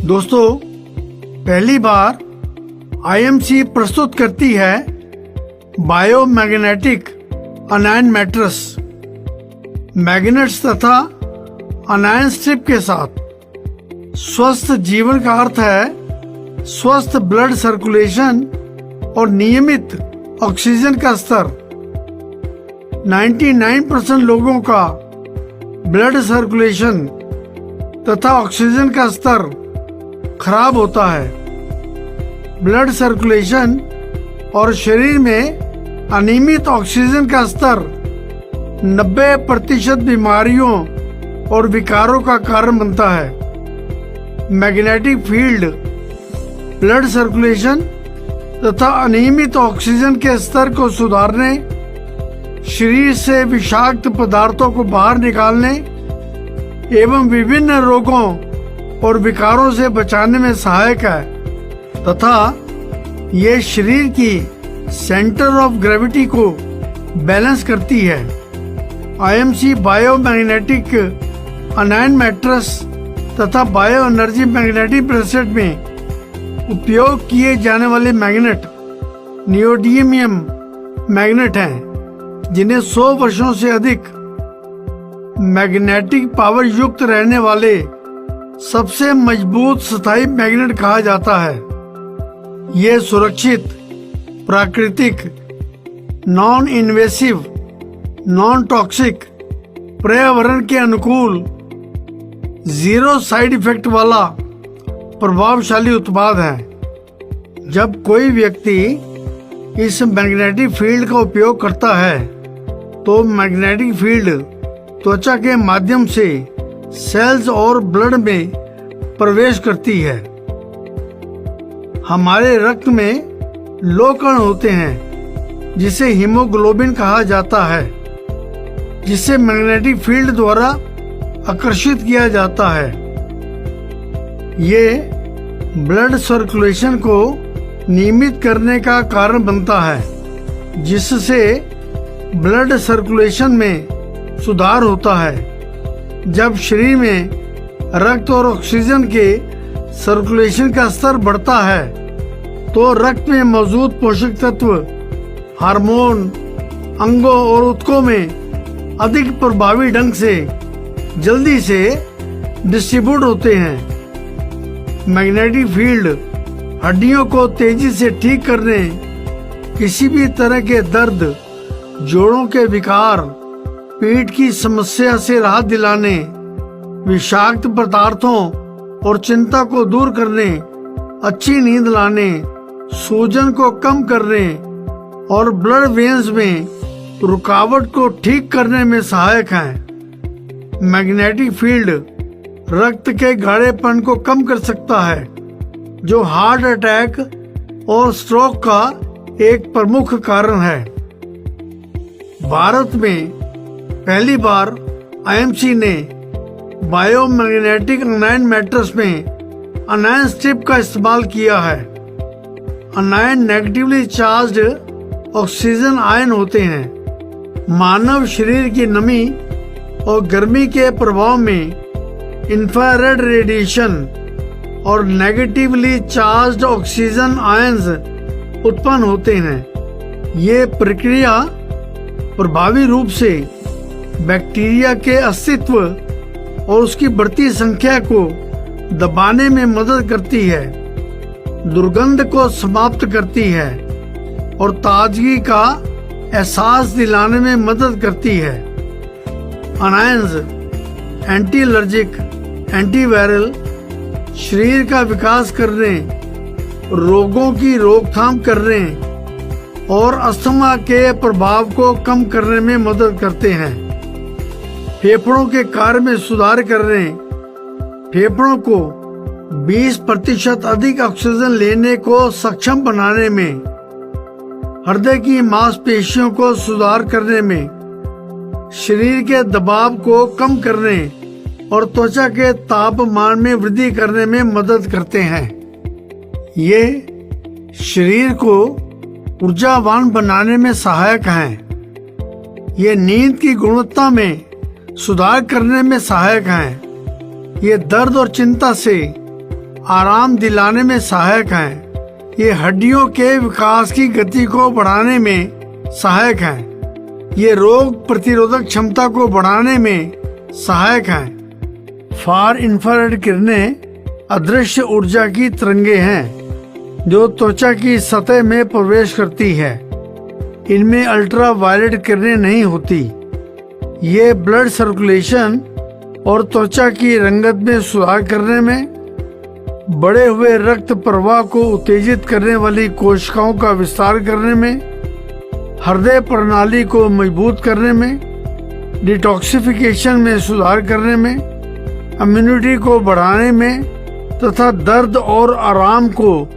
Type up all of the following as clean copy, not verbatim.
दोस्तों, पहली बार आईएमसी प्रस्तुत करती है बायोमैग्नेटिक अनायन मैट्रेस मैग्नेट्स तथा अनायन स्ट्रिप के साथ। स्वस्थ जीवन का अर्थ है स्वस्थ ब्लड सर्कुलेशन और नियमित ऑक्सीजन का स्तर। 99% लोगों का ब्लड सर्कुलेशन तथा ऑक्सीजन का स्तर खराब होता है। ब्लड सर्कुलेशन और शरीर में अनियमित ऑक्सीजन का स्तर 90% बीमारियों और विकारों का कारण बनता है। मैग्नेटिक फील्ड ब्लड सर्कुलेशन तथा अनियमित ऑक्सीजन के स्तर को सुधारने, शरीर से विषाक्त पदार्थों को बाहर निकालने एवं विभिन्न रोगों और विकारों से बचाने में सहायक है तथा ये शरीर की सेंटर ऑफ ग्रेविटी को बैलेंस करती है। आईएमसी बायोमैग्नेटिक अनायन मैट्रेस तथा बायो एनर्जी मैग्नेटिक ब्रेसलेट में उपयोग किए जाने वाले मैग्नेट नियोडिमियम मैग्नेट हैं, जिन्हें 100 वर्षों से अधिक मैग्नेटिक पावर युक्त रहने वाले सबसे मजबूत स्थायी मैग्नेट कहा जाता है। ये सुरक्षित, प्राकृतिक, नॉन इन्वेसिव, नॉन टॉक्सिक, पर्यावरण के अनुकूल, जीरो साइड इफेक्ट वाला प्रभावशाली उत्पाद है। जब कोई व्यक्ति इस मैग्नेटिक फील्ड का उपयोग करता है तो मैग्नेटिक फील्ड त्वचा के माध्यम से सेल्स और ब्लड में प्रवेश करती है। हमारे रक्त में लो कण होते हैं जिसे हीमोग्लोबिन कहा जाता है, जिसे मैग्नेटिक फील्ड द्वारा आकर्षित किया जाता है। ये ब्लड सर्कुलेशन को नियमित करने का कारण बनता है, जिससे ब्लड सर्कुलेशन में सुधार होता है। जब शरीर में रक्त और ऑक्सीजन के सर्कुलेशन का स्तर बढ़ता है तो रक्त में मौजूद पोषक तत्व, हार्मोन अंगों और ऊतकों में अधिक प्रभावी ढंग से जल्दी से डिस्ट्रीब्यूट होते हैं। मैग्नेटिक फील्ड हड्डियों को तेजी से ठीक करने, किसी भी तरह के दर्द, जोड़ों के विकार, पीठ की समस्या से राहत दिलाने, विषाक्त पदार्थों और चिंता को दूर करने, अच्छी नींद लाने, सूजन को कम करने और ब्लड वेन्स में रुकावट को ठीक करने में सहायक हैं। मैग्नेटिक फील्ड रक्त के गाढ़ेपन को कम कर सकता है, जो हार्ट अटैक और स्ट्रोक का एक प्रमुख कारण है। भारत में पहली बार आईएमसी ने बायोमैग्नेटिक अनायन मैट्रेस में अनायन स्ट्रिप का इस्तेमाल किया है। अनायन नेगेटिवली चार्ज्ड ऑक्सीजन आयन होते हैं। मानव शरीर की नमी और गर्मी के प्रभाव में इंफ्रारेड रेडिएशन और नेगेटिवली चार्ज्ड ऑक्सीजन आयन्स उत्पन्न होते हैं। ये प्रक्रिया प्रभावी रूप से बैक्टीरिया के अस्तित्व और उसकी बढ़ती संख्या को दबाने में मदद करती है, दुर्गंध को समाप्त करती है और ताजगी का एहसास दिलाने में मदद करती है। अनायंस एंटी एलर्जिक, एंटीवायरल, शरीर का विकास करने, रोगों की रोकथाम करने और अस्थमा के प्रभाव को कम करने में मदद करते हैं। फेफड़ों के कार्य में सुधार करने, फेफड़ों को 20% अधिक ऑक्सीजन लेने को सक्षम बनाने में, हृदय की मांसपेशियों को सुधार करने में, शरीर के दबाव को कम करने और त्वचा के तापमान में वृद्धि करने में मदद करते हैं। ये शरीर को ऊर्जावान बनाने में सहायक हैं। ये नींद की गुणवत्ता में सुधार करने में सहायक हैं। ये दर्द और चिंता से आराम दिलाने में सहायक हैं। ये हड्डियों के विकास की गति को बढ़ाने में सहायक हैं। ये रोग प्रतिरोधक क्षमता को बढ़ाने में सहायक हैं। फार इंफ्रारेड किरणें अदृश्य ऊर्जा की तरंगे हैं जो त्वचा की सतह में प्रवेश करती है। इनमें अल्ट्रा वायलेट किरणें नहीं होती। ये ब्लड सर्कुलेशन और त्वचा की रंगत में सुधार करने में, बढ़े हुए रक्त प्रवाह को उत्तेजित करने वाली कोशिकाओं का विस्तार करने में, हृदय प्रणाली को मजबूत करने में, डिटॉक्सिफिकेशन में सुधार करने में, इम्यूनिटी को बढ़ाने में तथा दर्द और आराम को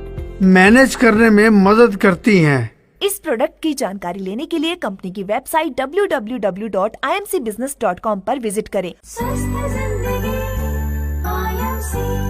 मैनेज करने में मदद करती हैं। इस प्रोडक्ट की जानकारी लेने के लिए कंपनी की वेबसाइट www.imcbusiness.com पर विजिट करें। स्वस्थ जिंदगी IMC